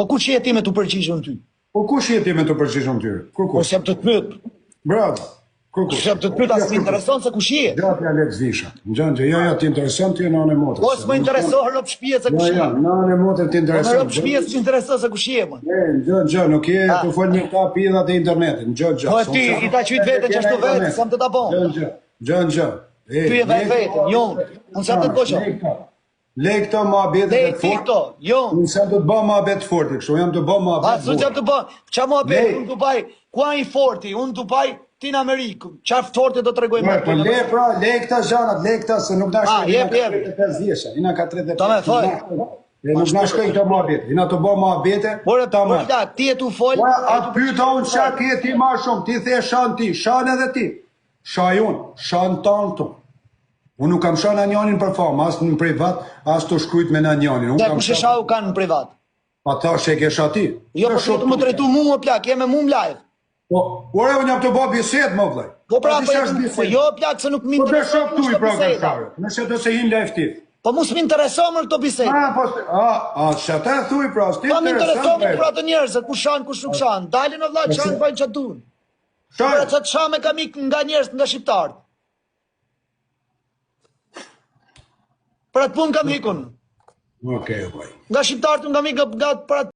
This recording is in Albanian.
Po kush je ti me të përgjigjur ty? Po kush je ti me të përgjigjur ty? Po jam të pyet. Bravo. Kush jam të pyet, as më intereson se kush je. Gjatë Alex Visha. Ngjanjë, jo ti intereson ti në anë motrës. Po s'më intereson rrop shtëpia se kush je. Jo, në anë motrës ti intereson. Rrop shtëpia s'më intereson se kush je më. Ngjanjë, nuk je të fol një këta pillat e internetit. Ngjanjë. Po ti i ta qyt veten që ashtu vetë, s'am të ta bën. Ngjanjë. Ty e vaj vetën, jo. Unë sa të të boqo. Lej këto muhabete të fortë. Jo. Unë sa të bë muhabet të fortë, kështu jam të bë muhabet. Asu jam të bë. Ç'a muhabet unë Dubai? Ku ai forti? Unë Dubai, ti në Amerikë. Ç'a fortë do t'rregoj më? Po le pra, le këta gjanat, le këta se nuk na shkoj. Jep. 35 vjeç, ina ka 35. Ta më fal. Nuk na shkoj këto muhabete. Ina të bë muhabete. Por ti e tu fol. A pyeta unë ç'a ke ti më shumë? Ti the shan ti, shan edhe ti. Shajon, shan tanto. Unë nuk kam shanë anjanin për famë, asë në privat, asë të shkrujt me në anjanin. Dhe ku shesha u kanë në privat? Pa ta që e kesha ti. Jo, po të më drejtu mu më plak, jeme mu më live. Po, ore, unë jam të bo biset, më vlej. Po pra, po jo plak, se nuk më intereso më shto biseta. Nëse të se hinë live ti. Po mu s'mi intereso më këto biseta. Që ta e thuj, pra, s'ti intereso. Po më intereso më pra të njerëzët, ku shanë, kush nuk shanë. Dalin o vla, qanë, bajnë që dun. Pra që të shanë me kam ik nga njerëz nga shqiptarët. Për atë punë kam hikun. Okej, Nga shqiptarët nga mi nga